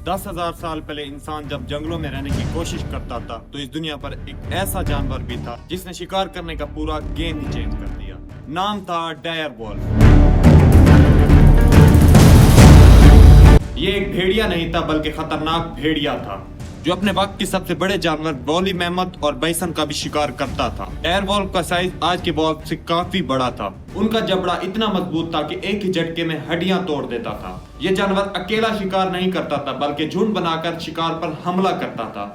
10,000 साल पहले इंसान जब जंगलों में रहने की कोशिश करता था तो इस दुनिया पर एक ऐसा जानवर भी था जिसने शिकार करने का पूरा गेम ही चेंज कर दिया। नाम था डायर वॉल्फ। ये एक भेड़िया नहीं था बल्कि खतरनाक भेड़िया था जो अपने वक्त के सबसे बड़े जानवर वोली मैमथ और बाइसन का भी शिकार करता था। डायर वॉल्फ का साइज आज के वॉल्फ से काफी बड़ा था। उनका जबड़ा इतना मजबूत था कि एक ही झटके में हड्डियां तोड़ देता था। ये जानवर अकेला शिकार नहीं करता था बल्कि झुंड बनाकर शिकार पर हमला करता था।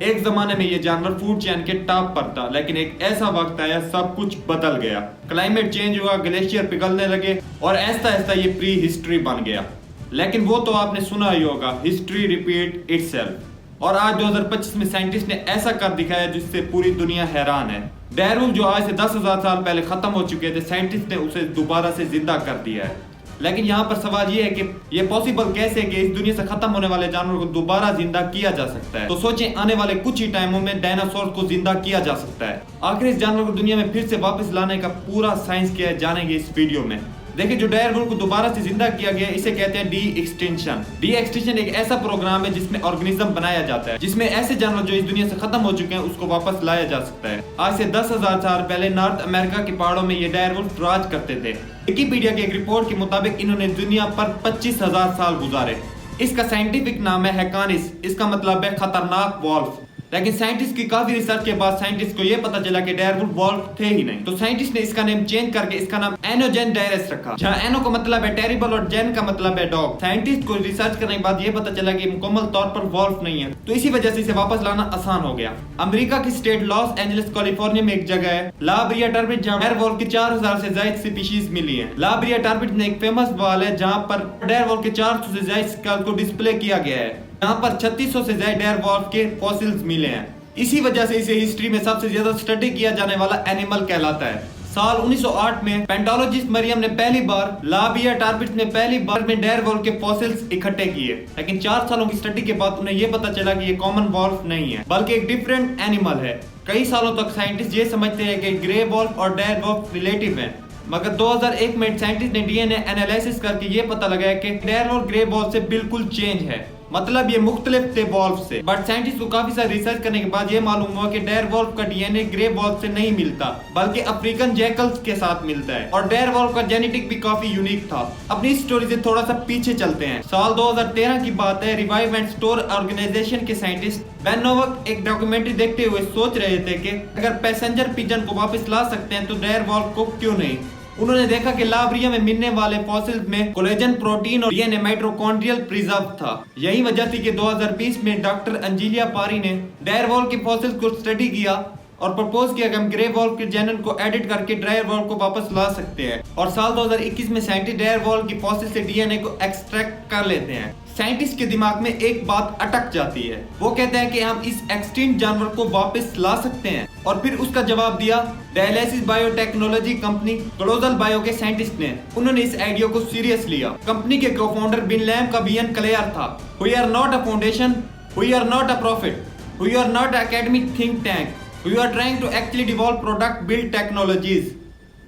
एक जमाने में ये जानवर फूड चेन के टॉप पर था, लेकिन एक ऐसा वक्त आया सब कुछ बदल गया। क्लाइमेट चेंज हुआ, ग्लेशियर पिघलने लगे और ऐसा ऐसा ये प्री हिस्ट्री बन गया। लेकिन वो तो आपने सुना ही होगा, हिस्ट्री रिपीट इटसेल्फ। और आज 2025 में साइंटिस्ट ने ऐसा कर दिखाया जिससे पूरी दुनिया हैरान है। डायर वॉल्फ जो आज से 10,000 साल पहले खत्म हो चुके थे, साइंटिस्ट ने उसे दोबारा से जिंदा कर दिया है। लेकिन यहाँ पर सवाल ये है कि ये पॉसिबल कैसे है कि इस दुनिया से खत्म होने वाले जानवर को दोबारा जिंदा किया जा सकता है। तो सोचें, आने वाले कुछ ही टाइमों में डायनासोर को जिंदा किया जा सकता है। आखिर इस जानवर को दुनिया में फिर से वापस लाने का पूरा साइंस क्या है जानेंगे इस वीडियो में। देखिए, जो डायर वॉल्फ को दोबारा से जिंदा किया गया इसे कहते हैं डी एक्सटेंशन। डी एक्सटेंशन एक ऐसा प्रोग्राम है जिसमें ऑर्गेनिज्म बनाया जाता है, जिसमें ऐसे जानवर जो इस दुनिया से खत्म हो चुके हैं उसको वापस लाया जा सकता है। आज से 10,000 साल पहले नॉर्थ अमेरिका के पहाड़ों में ये डायर वॉल्फ राज करते थे। विकिपीडिया की एक रिपोर्ट के मुताबिक इन्होंने दुनिया पर 25,000 साल गुजारे। इसका साइंटिफिक नाम है हैकानिस। इसका मतलब है खतरनाक वॉल्फ। लेकिन साइंटिस्ट की काफी रिसर्च के बाद साइंटिस्ट को यह पता चला कि डायर वॉल्फ वॉल्फ थे ही नहीं। तो साइंटिस्ट ने इसका नेम चेंज करके इसका नाम एनोजेन डायरस रखा, जहां एनो का मतलब है टेरिबल और जेन का मतलब है डॉग। साइंटिस्ट को रिसर्च करने के बाद यह पता चला कि मुकम्मल तौर पर वॉल्फ नहीं है, तो इसी वजह से इसे वापस लाना आसान हो गया। अमेरिका की स्टेट लॉस एंजलिस कैलिफोर्निया में एक जगह है ला ब्रिया टर्बिट, जहां डायर वॉल्फ की 4,000 से ज्यादा स्पीशीज मिली है। ला ब्रिया टर्बिट में एक फेमस वाल है जहां पर डायर वॉल्फ के 400 से ज्यादा स्कल को डिस्प्ले किया गया है, जहां पर 3600 से ज्यादा डायर वॉल्फ के फॉसिल्स मिले हैं। इसी वजह से इसे हिस्ट्री में सबसे ज्यादा स्टडी किया जाने वाला एनिमल कहलाता है। साल 1908 में पेंटोलॉजिस्ट मरियम ने पहली बार ला ब्रिया टर्बिट में पहली बार में डायर वॉल्फ के फॉसिल्स इकट्ठे किए। लेकिन 4 सालों की स्टडी के बाद उन्हें यह पता चला कि ये कॉमन वॉल्फ नहीं है बल्कि एक डिफरेंट एनिमल है। कई सालों तक साइंटिस्ट ये समझते हैं कि ग्रे वॉल्फ और डायर वॉल्फ रिलेटिव हैं, मगर 2001 में साइंटिस्ट ने डीएनए एनालिसिस करके ये पता लगाया कि डायर वॉल्फ ग्रे वॉल्फ से बिल्कुल चेंज है, मतलब ये मुख्तलिफ थे वॉल्फ से। बट साइंटिस्ट को काफी सारी रिसर्च करने के बाद ये मालूम हुआ कि डायर वॉल्फ का डीएनए ग्रे वॉल्फ से नहीं मिलता बल्कि अफ्रीकन जैकल्स के साथ मिलता है। और डायर वॉल्फ का जेनेटिक भी काफी यूनिक था। अपनी स्टोरी से थोड़ा सा पीछे चलते हैं। साल 2013 की बात है। रिवाइव एंड स्टोर ऑर्गेनाइजेशन के साइंटिस्ट बेन नोवक एक डॉक्यूमेंट्री देखते हुए सोच रहे थे कि अगर पैसेंजर पिजन को वापस ला सकते हैं तो डायर वॉल्फ को क्यों नहीं। उन्होंने देखा कि ला ब्रिया में मिलने वाले फॉसिल्स में कोलेजन प्रोटीन और डीएनए माइटोकॉन्ड्रियल प्रिजर्व था। यही वजह थी कि 2020 में डॉक्टर अंजिलिया पारी ने डायर वॉल्फ के फॉसिल्स को स्टडी किया और प्रपोज किया कि हम ग्रे वॉल्फ के जेनन को एडिट करके डायर वॉल्फ को वापस ला सकते हैं। और साल 2021 में साइंटिस्ट डायर वॉल्फ की फॉसिल से डीएनए को एक्सट्रैक्ट कर लेते हैं। साइंटिस्ट के दिमाग में एक बात अटक जाती है। वो कहते हैं कि हम इस एक्सटिंक्ट जानवर को वापस ला सकते हैं। और फिर उसका जवाब दिया dialysis biotechnology company global bio के साइंटिस्ट ने। उन्होंने इस आइडिया को सीरियस लिया। कंपनी के को-फाउंडर बिन लैम का विजन क्लियर था। We are not a foundation, we are not a profit, we are not academic think tank, we are trying to actually develop product build technologies.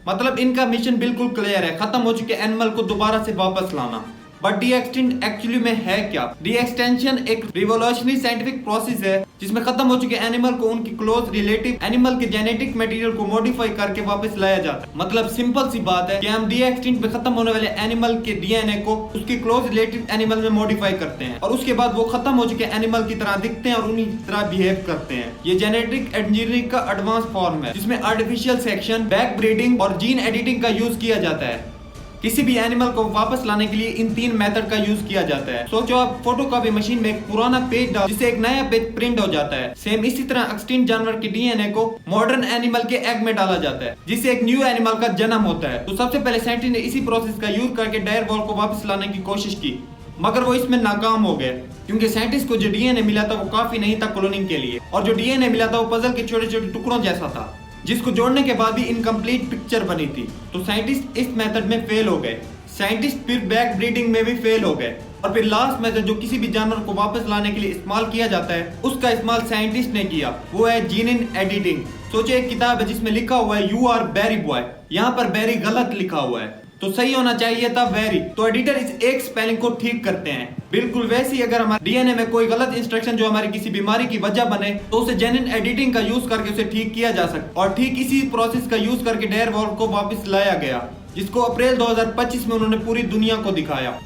मतलब इनका mission बिल्कुल clear है, खत्म हो चुके animal को दोबारा से वापस लाना। बट डी एक्सटेंट एक्चुअली में है क्या? डी एक्सटेंशन एक रिवोल्यूशनरी साइंटिफिक प्रोसेस है जिसमें खत्म हो चुके एनिमल को उनकी क्लोज रिलेटिव एनिमल के जेनेटिक मटेरियल को मॉडिफाई करके वापस लाया जाता है। मतलब सिंपल सी बात है कि हम डी एक्सटेंट में खत्म होने वाले एनिमल के डीएनए को उसकी क्लोज रिलेटिव एनिमल में मॉडिफाई करते हैं और उसके बाद वो खत्म हो चुके एनिमल की तरह दिखते हैं और उन्हीं की तरह बिहेव करते हैं। ये जेनेटिक इंजीनियरिंग का एडवांस फॉर्म है जिसमें आर्टिफिशियल सेक्शन, बैक ब्रीडिंग और जीन एडिटिंग का यूज किया जाता है। किसी भी एनिमल को वापस लाने के लिए इन 3 मेथड का यूज किया जाता है। सोचो आप फोटोकॉपी मशीन में एक पुराना पेज डाल जिससे एक नया पेज प्रिंट हो जाता है। सेम इसी तरह एक्सटिंक्ट जानवर के डीएनए को मॉडर्न एनिमल के एग में डाला जाता है जिससे एक न्यू एनिमल का जन्म होता है। तो सबसे पहले साइंटिस्ट ने इसी प्रोसेस का यूज करके डायर वॉल्फ को वापस लाने की कोशिश की, मगर वो इसमें नाकाम हो गए क्योंकि साइंटिस्ट को जो डीएनए मिला था वो काफी नहीं था क्लोनिंग के लिए। और जो डीएनए मिला था वो पजल के छोटे छोटे टुकड़ों जैसा था जिसको जोड़ने के बाद भी इनकम्प्लीट पिक्चर बनी थी। तो साइंटिस्ट इस मेथड में फेल हो गए। साइंटिस्ट फिर बैक ब्रीडिंग में भी फेल हो गए और फिर लास्ट मेथड जो किसी भी जानवर को वापस लाने के लिए इस्तेमाल किया जाता है उसका इस्तेमाल साइंटिस्ट ने किया, वो है जीन एडिटिंग। सोचिए एक किताब है जिसमें लिखा हुआ है यू आर बेरी बॉय, यहाँ पर बेरी गलत लिखा हुआ है। तो सही होना चाहिए था वेरी। तो एडिटर इस एक स्पेलिंग को ठीक करते हैं। बिल्कुल वैसे ही अगर हमारे डीएनए में कोई गलत इंस्ट्रक्शन जो हमारी किसी बीमारी की वजह बने तो उसे जेनिन एडिटिंग का यूज करके उसे ठीक किया जा सकता। और ठीक इसी प्रोसेस का यूज करके डेयर वॉल्फ को वापस लाया गया, जिसको अप्रैल 2025 में उन्होंने पूरी दुनिया को दिखाया।